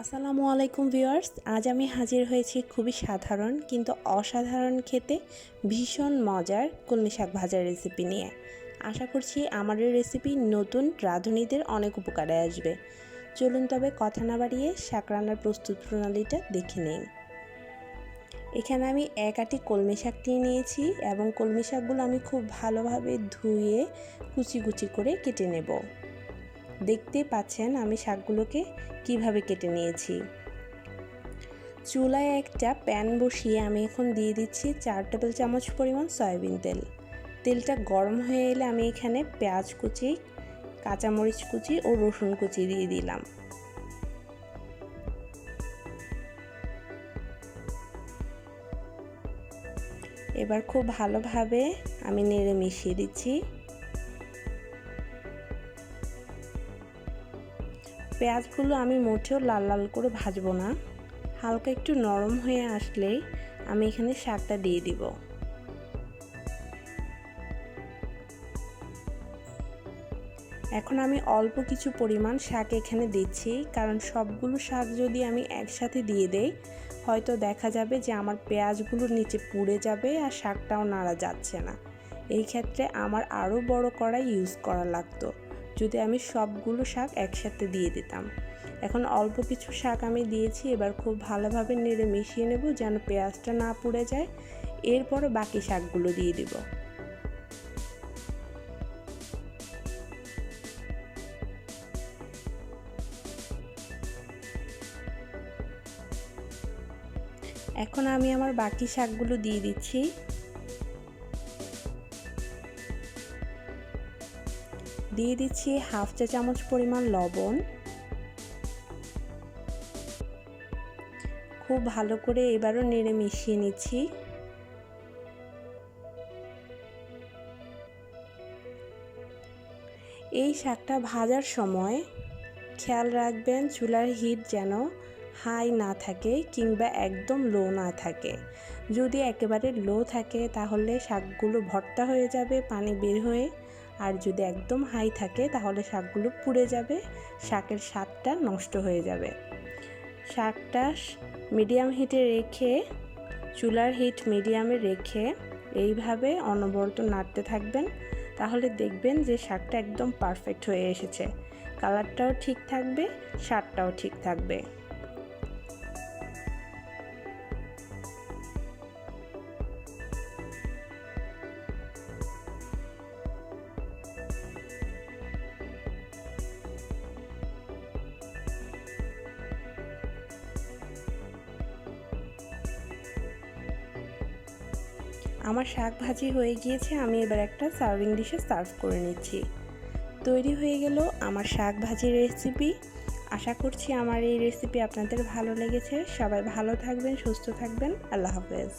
আসসালামু আলাইকুম ভিউয়ার্স, আজ আমি হাজির হয়েছি খুবই সাধারণ কিন্তু অসাধারণ খেতে ভীষণ মজার কলমি শাক ভাজার রেসিপি নিয়ে। আশা করছি আমার এই রেসিপি নতুন রাঁধুনিদের অনেক উপকারে আসবে। চলুন তবে কথা না বাড়িয়ে শাক রান্নার প্রস্তুত প্রণালীটা দেখে নিন। এখানে আমি এক আটি কলমি শাক নিয়েছি এবং কলমি শাকগুলো আমি খুব ভালোভাবে ধুয়ে কুচি কুচি করে কেটে নেব। দেখতেই পাচ্ছেন আমি শাকগুলোকে কিভাবে কেটে নিয়েছি। চুলায় একটা প্যান বসিয়ে আমি এখন দিয়ে দিচ্ছি 4 টেবিল চামচ পরিমাণ সয়াবিন তেল। তেলটা গরম হয়ে এলে আমি এখানে পেঁয়াজ কুচি, কাঁচামরিচ কুচি ও রসুন কুচি দিয়ে দিলাম। এবার খুব ভালোভাবে আমি নেড়ে মিশিয়ে দিচ্ছি। পেঁয়াজগুলো আমি মোটেও লাল লাল করে ভাজবো না, হালকা একটু নরম হয়ে আসলেই আমি এখানে শাকটা দিয়ে দিব। এখন আমি অল্প কিছু পরিমাণ শাক এখানে দিচ্ছি, কারণ সবগুলো শাক যদি আমি একসাথে দিয়ে দেই হয়তো দেখা যাবে যে আমার পেঁয়াজগুলো নিচে পুড়ে যাবে আর শাকটাও নাড়া যাচ্ছে না। এই ক্ষেত্রে আমার আরও বড় কড়াই ইউজ করা লাগতো যদি আমি সবগুলো শাক একসাথে দিয়ে দিতাম। এখন অল্প কিছু শাক আমি দিয়েছি, এবার খুব ভালোভাবে নেড়ে মিশিয়ে নেব যেন পেঁয়াজটা না পুড়ে যায়। এরপরে বাকি শাকগুলো দিয়ে দিব। এখন আমি আমার বাকি শাকগুলো দিয়ে দিচ্ছি। দিয়ে দিচ্ছি হাফ চা চামচ পরিমাণ লবণ। খুব ভালো করে এবারও নেড়ে মিশিয়ে নিচ্ছি। এই শাকটা ভাজার সময় খেয়াল রাখবেন চুলার হিট যেন হাই না থাকে কিংবা একদম লো না থাকে। যদি একেবারে লো থাকে তাহলে শাকগুলো ভর্তা হয়ে যাবে পানি বের হয়ে, আর যদি একদম হাই থাকে তাহলে শাকগুলো পুড়ে যাবে, শাকের স্বাদটা নষ্ট হয়ে যাবে। শাকটা মিডিয়াম হিটে রেখে, চুলার হিট মিডিয়ামে রেখে এইভাবে অনবরত নাড়তে থাকবেন, তাহলে দেখবেন যে শাকটা একদম পারফেক্ট হয়ে এসেছে। কালারটাও ঠিক থাকবে, স্বাদটাও ঠিক থাকবে। আমার শাক ভাজি হয়ে গিয়েছে, আমি এবার একটা সার্ভিং ডিশে সার্ভ করে নিচ্ছি। তৈরি হয়ে গেল আমার শাক ভাজির রেসিপি। আশা করছি আমার এই রেসিপি আপনাদের ভালো লেগেছে। সবাই ভালো থাকবেন, সুস্থ থাকবেন। আল্লাহ হাফেজ।